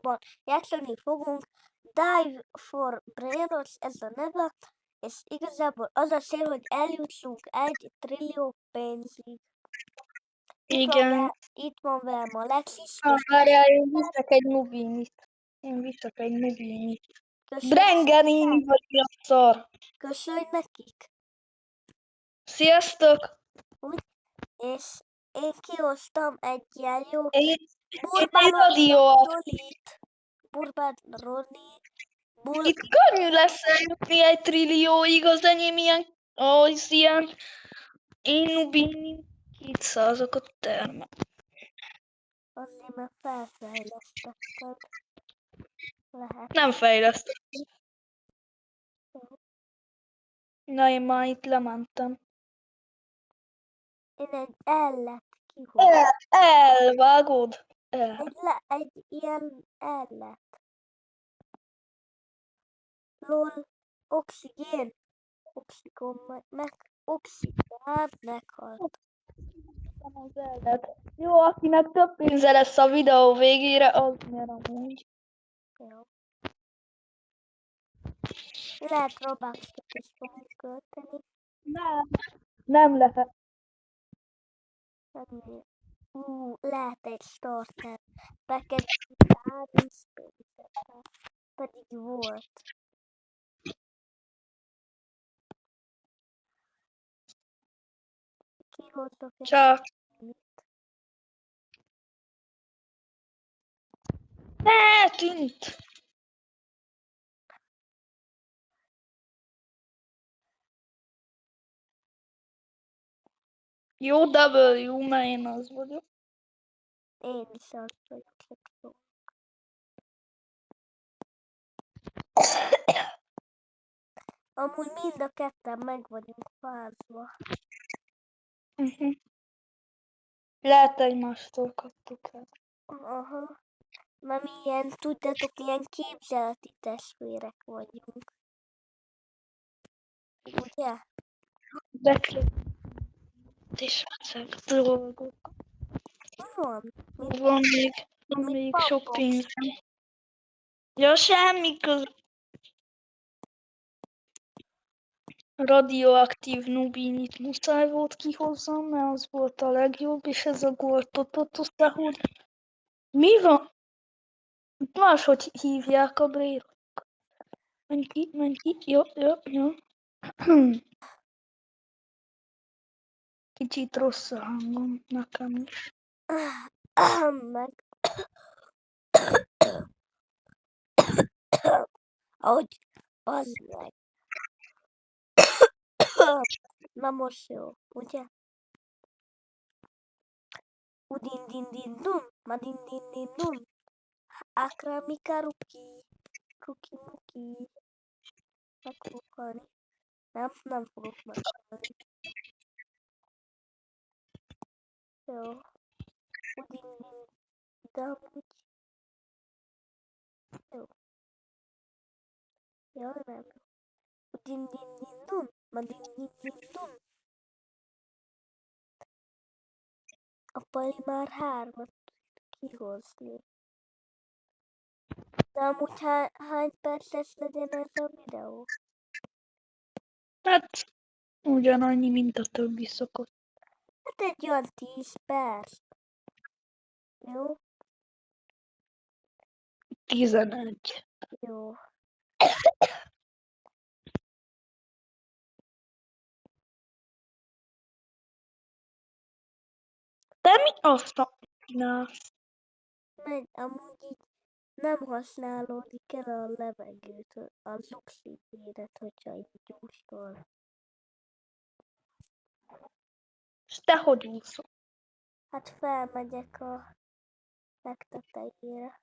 videóban játszani fogunk. Dive for Brainrot, ez a neve, és igazából az a cél, hogy eljussunk 1 trillió pénzig. Igen. Itt van velem Alexis. Várjál, én viszek egy nubinit. Brengenini vagy mi a szar. Köszönj nekik. Sziasztok! És én kihoztam egy ilyen jó Én Burbán radioaktív. Burbán Roni. Itt könnyű lesz eljutni 1 trillióig, az enyém ilyen, én nubini 200-akat termel. Azért mert felfejlesztetted. Lehet. Nem fejlesztettem. Na, én már itt lementem. Én egy ellet kihoztam. Elvágod? Egy ilyen ellet. LOL, oxigén. Oxigán meghalt. Az ellet. Jó, akinek több pénze lesz a videó végére, az nyer amúgy. Jó. Lehet Robuxot is fogunk költeni. Nem lehet. Lehet egy starter. Neked 30 pénzet. Pedig volt. Kihozok egy Csak. Eltűnt. Jó W, mert én az vagyok. Én is az vagyok, jó. Amúgy mind a ketten meg vagyunk fázva. Lehet egymástól kaptuk el. Aha. Mert mi ilyen, tudjátok, ilyen képzeleti testvérek vagyunk. Ugye? De és ezek dolgok. Van. Van még sok pénzem. Ja, semmi köz. Radioaktív nubinit muszáj volt kihozzam, mert az volt a legjobb, és ez a goltot összehoz. Mi van? Máshogy hívják a brérokat. Menj ki, jó. Kicsit rossz a hangom nekem is. Meg. Ahogy, az meg. Na most jó, ugye? Udin din din dum, ma din din din dum. Akramika ruki, ruki muki. Meg fogok halni. Nem fogok meghalni. Jó. Udin din dum. Jó. Jó, nem. Udin din din dum, ma din din din dum. A Pali már 3-at kihozni. De amúgy hány perces legyen ez a videó? Hát ugyanannyi, mint a többi szokott. Hát egy olyan 10 perc. Jó? 11. Jó. De mi azt csinálsz? Megy, amúgy így nem használódik el a levegőt, az oxigénet, hogyha így gyújtol. És te hogy úszol? Hát felmegyek a legtetejére.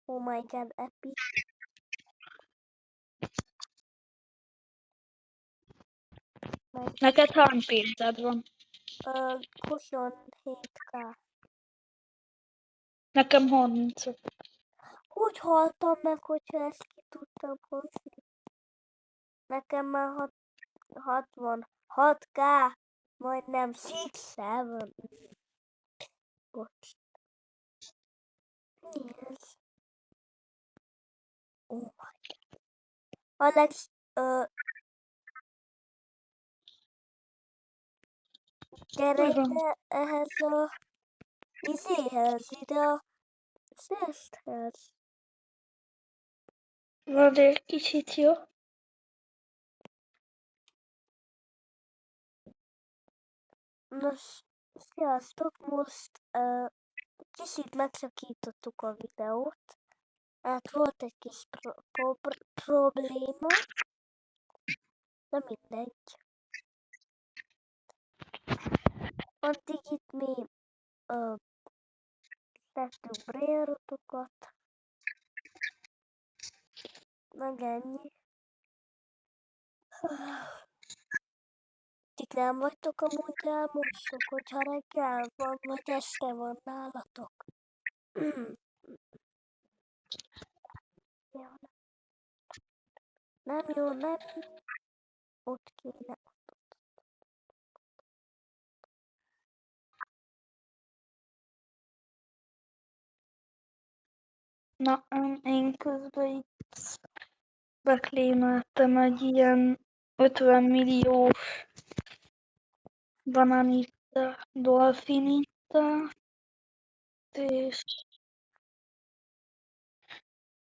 Oh my god, epic. Neked hány pénzed van? 27k. Nekem 30. Hogy haltam meg, hogyha ezt ki tudtam hozni? Nekem már 66k, majdnem 6-7. Bocs. Mi ez? Oh my god. Alex, gyere Mi van? ide ehhez a izéhez, ide a szeszhez. Várj egy kicsit, jó? Nos, sziasztok, most kicsit megszakítottuk a videót. Hát volt egy kis probléma, de mindegy. Addig itt mi tettünk braillerotokat, meg ennyi. Ti nem vagytok amúgy álmosok, hogyha reggel van, vagy este van nálatok. Jó, nem jó, nem jó. Ott kéne. Na, én közben itt beklémeltem egy ilyen 50 milliós bananitta, dolfinitta, és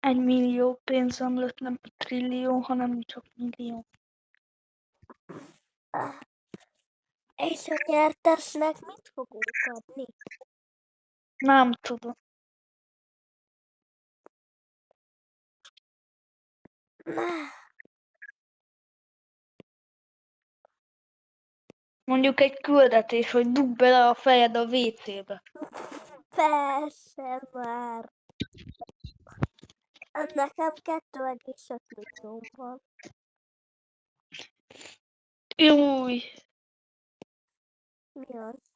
1 millió pénzem lett, nem trillió, hanem csak millió. És a nyertesnek mit fogunk adni? Nem tudom. Mondjuk egy küldetés, hogy dugd bele a fejed a WC-be. Persze már. Nekem 2,5 millió van. Júj, Mi az?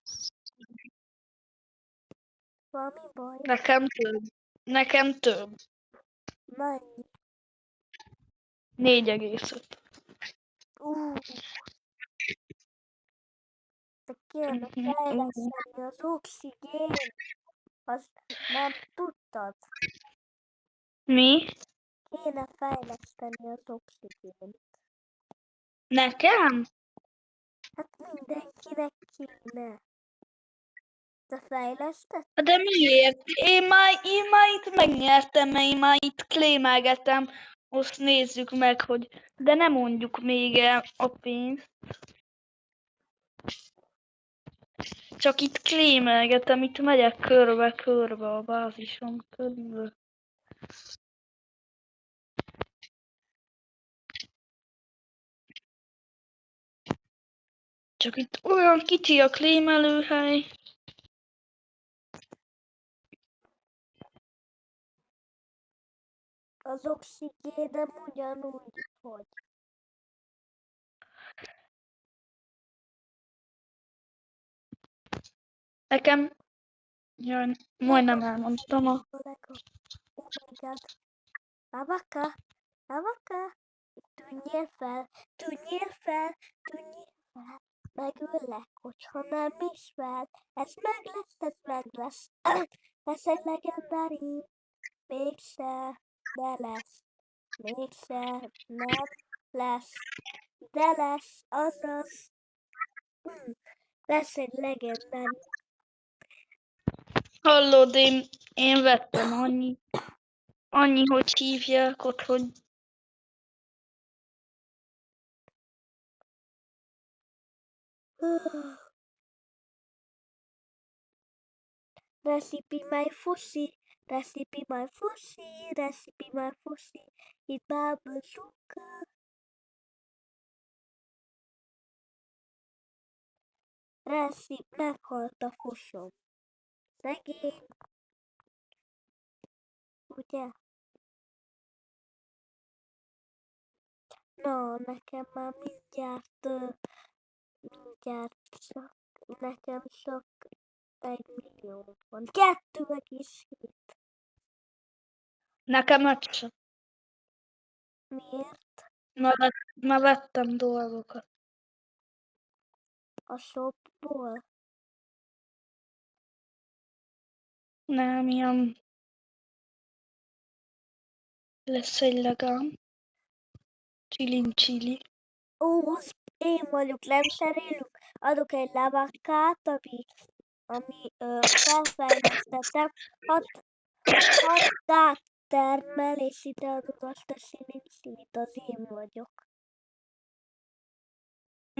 Valami baj? nekem több. Nekem több. Mennyi? 4,5. De kéne fejleszteni az oxigén. Az nem tudtad? Mi? Kéne fejleszteni az oxigént. Nekem? Hát mindenkinek kéne. Te fejleszted? De miért? Én már itt megnyertem, én már itt klémelgetem. Most nézzük meg, hogy... De nem mondjuk még el a pénzt. Csak itt klémelgetem, itt megyek körbe-körbe a bázison körül. Csak itt olyan kicsi a klémelőhely. Az oxigénem ugyanúgy, hogy Nekem... Jaj, majdnem elmondtam a... oh my god. Abaka, abaka, tűnjél fel, tűnjél fel, tűnjél fel. Megöllek, hogyha nem is fel. Ez meg lesz. Lesz egy legendári. Mégse, de lesz. Mégse, nem lesz. De lesz, azaz. Lesz egy legendári. Hallod, én vettem annyi, hogy hívják ott, hogy Recipe my fussy, recipe my fussy, recipe my fussy. Itt bábazooka. Meghalt a fusom. Szegény. Ugye? Na, nekem már mindjárt csak, nekem csak 1 millió van. 2,7. nekem ott sem. Miért? Már vettem dolgokat. A shopból? Nem, ilyen lesz egy legám. Csili. Ó, az én vagyok, nem cserélünk. Adok egy lavakkát, ami felfejlesztettem. Hat dát termel, és ide adod azt a szilit, az én vagyok.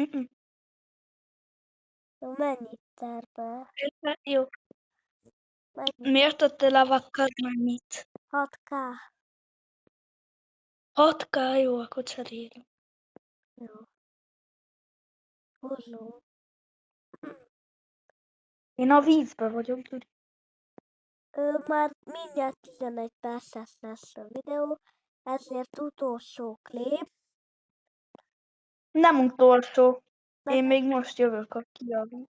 Mm-mm. Mennyit termel? Jó. Mennyit? Miért a te lavakkad mennyit? 6K. 6K, jó, akkor cserélünk. Jó. Hozom. Én a vízbe vagyok, Gyuri. Már mindjárt 11 perces lesz a videó, ezért utolsó klip. Nem utolsó. De Én még most jövök a kiadó.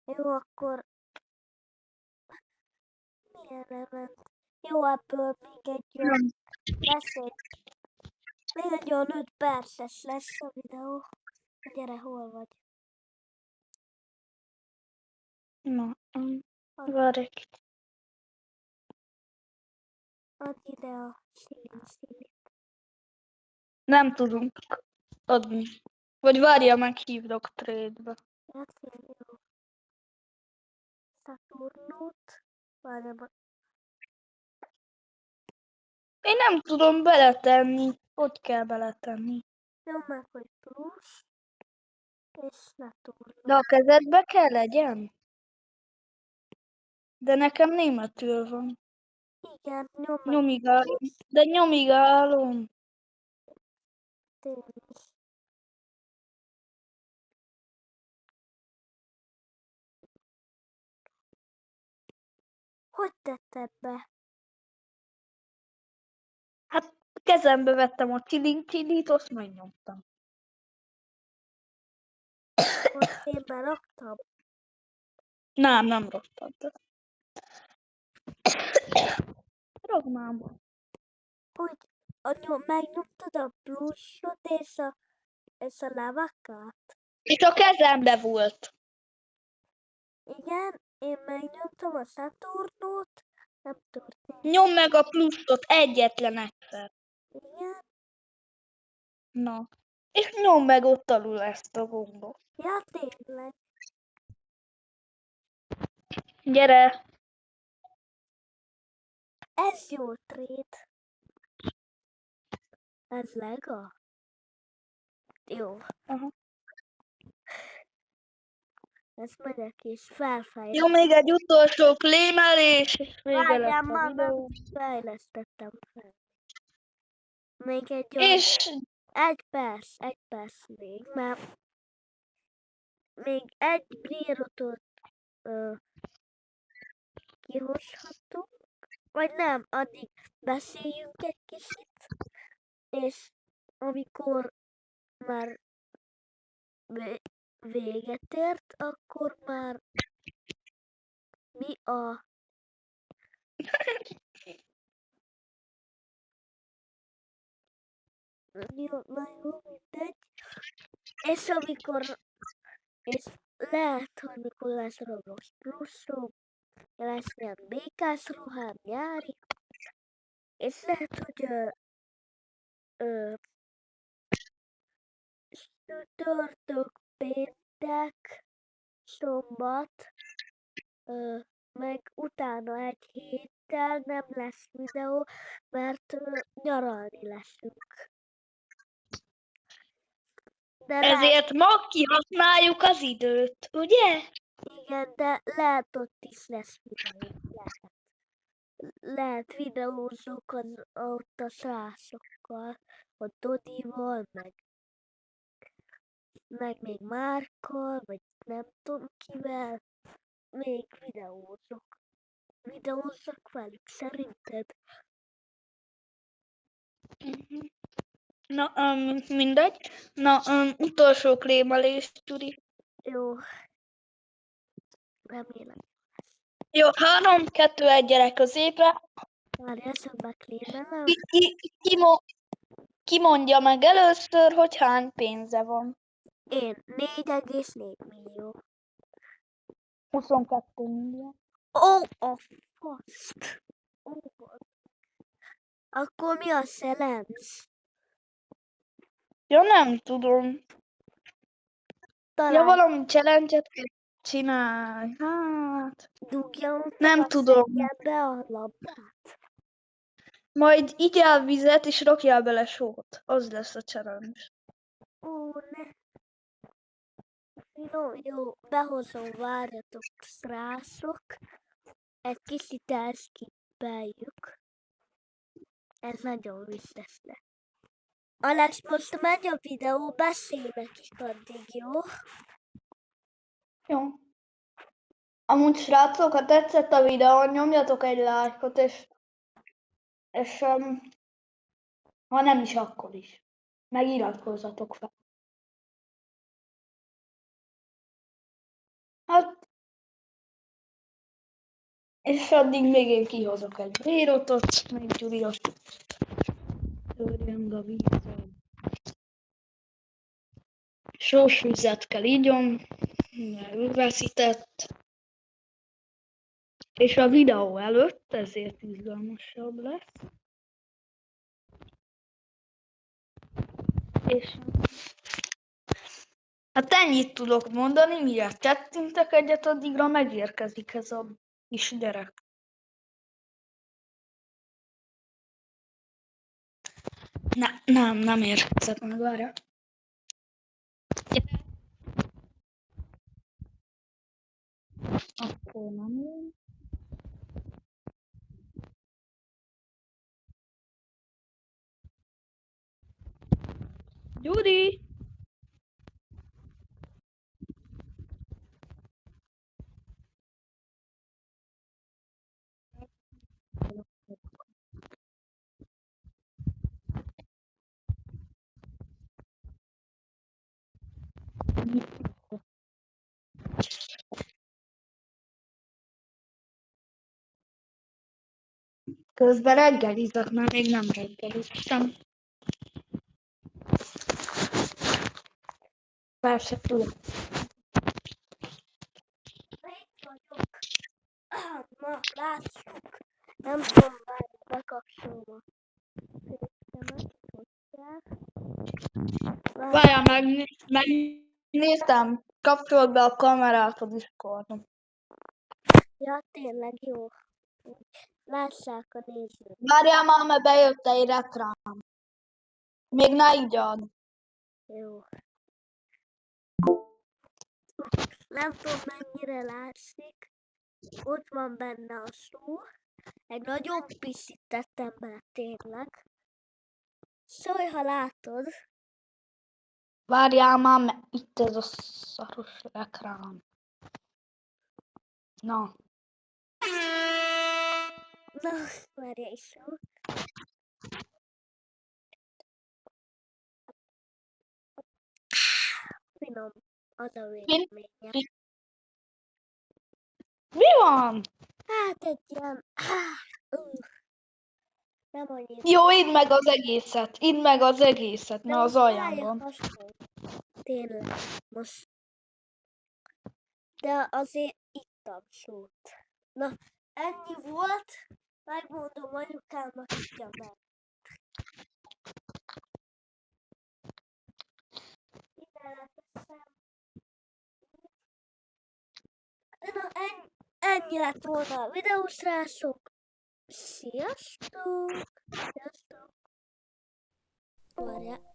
jó, akkor milyen lement? Jó, ebből még egy olyan, lesz még egy olyan 5 perces lesz a videó. Gyere, hol vagy? Na, várj egy kicsit. Add ide a szílit. Nem tudunk adni. Vagy várja, meghívlak trade-be. Hát jó. Saturnót. Várjál, Én nem tudom beletenni. Hogy kell beletenni? nyom meg, hogy plusz, és Saturn. De a kezedbe kell legyen? De nekem németül van. Igen, nyom meg Nyomigálom. plusz, De nyomigálom. tényleg. Hogy tetted be? Hát kezembe vettem a csilit, azt megnyomtam. Most én beraktam. Nem rottad. Ragmámba. Hogy megnyomtad a pluszot és a lavakat? És a kezembe volt. Igen, én megnyomtam a Saturnót, nem történt. Nyom meg a pluszot egyetlen egyszer. Igen, Na. És nyom meg ott alul ezt a gombot. ja tényleg. Gyere! Ez jó trade. Ez lega? Jó, Aha. ez megyek és felfejlesztem. Jó, még egy utolsó klémelés, és vége lesz Várjál, a már nem videó. fejlesztettem fel. Még egy És egy perc még, mert még egy bírótot kihozhatunk, vagy nem, addig beszéljünk egy kicsit, és amikor már véget ért, akkor már mi a... Jó, na jó, mindegy. És és lehet, hogy mikor lesz Roblox pluszom, lesz ilyen békás ruhám, nyári, és lehet, hogy ö, csütörtök, péntek, szombat, meg utána egy héttel nem lesz videó, mert nyaralni leszünk. De ezért ma kihasználjuk az időt, ugye? igen, de lehet ott is lesz videó. Lehet videózok ott a srácokkal, a Dodival, meg még Márkkal, vagy nem tudom kivel, még videózok. Videózzak velük, szerinted? Mhm. Na, mindegy. Na, utolsó klémelés, Gyuri. Jó, remélem. Jó, 3, 2, 1, gyere középre. Várjál, szembe klémelem. Ki mondja meg először, hogy hány pénze van? Én 4,4 millió. 22 millió. Ó, a faszt! Ó, akkor mi a szelemsz? Ja, nem tudom. Ja, Talán valami challenge-et kell csinálni. Hát, dugjam fel nem a tudom. szennyedbe a labdát. Majd igyál vizet, és rakjál bele sót. Az lesz a challenge. Ó, ne. Jó, behozom, várjatok, srácok. Egy kicsit elskippeljük. Ez nagyon vicces lesz. Alex, most megy a videó, beszélj nekik addig, jó? Jó. Amúgy srácok, ha tetszett a videó, nyomjatok egy lájkot, és ha nem is, akkor is. Meg iratkozzatok fel. Hát, és addig még én kihozok egy bérotot, meg Gyuri ott törjön a vízzel. Sós vizet kell igyon, mert üveszített. És a videó előtt ezért izgalmasabb lesz. És hát ennyit tudok mondani, mire tettintek egyet, addigra megérkezik ez a kis gyerek. Nem érkezett meg, várjál. Akkor nem jön. Gyuri! Közben reggelizek, mert még nem reggeliztem. Persze tudok. Itt vagyok. Na, lássuk. Nem tudom, várj, bekapcsolom a fékemet, hozzá. Várjál, megnéztem. Kapcsold be a kamerát a Discordon. Ja, tényleg jó. Lássák a nézők. Várjál már, mert bejött egy reklám. Még ne igyad. Jó. Nem tudom, mennyire látszik. Ott van benne a szó. Egy nagyon piszit tettem bele, tényleg. Szólj, ha látod. Várjál már, mert itt ez a szaros reklám. Na. Na, várj egy szó. Finom az a véleménye. Mi van? Hát egy ilyen... Nem annyira. Jó, idd meg az egészet. Idd meg az egészet. De Na, az most alján várja, van. hasonló. Tényleg, most. De azért ittam sót. Na, ennyi volt. Megmondom anyukámnak, igya meg. Ide leteszem. Na, ennyi lett volna a videó, srácok. Sziasztok! Sziasztok! Várjál.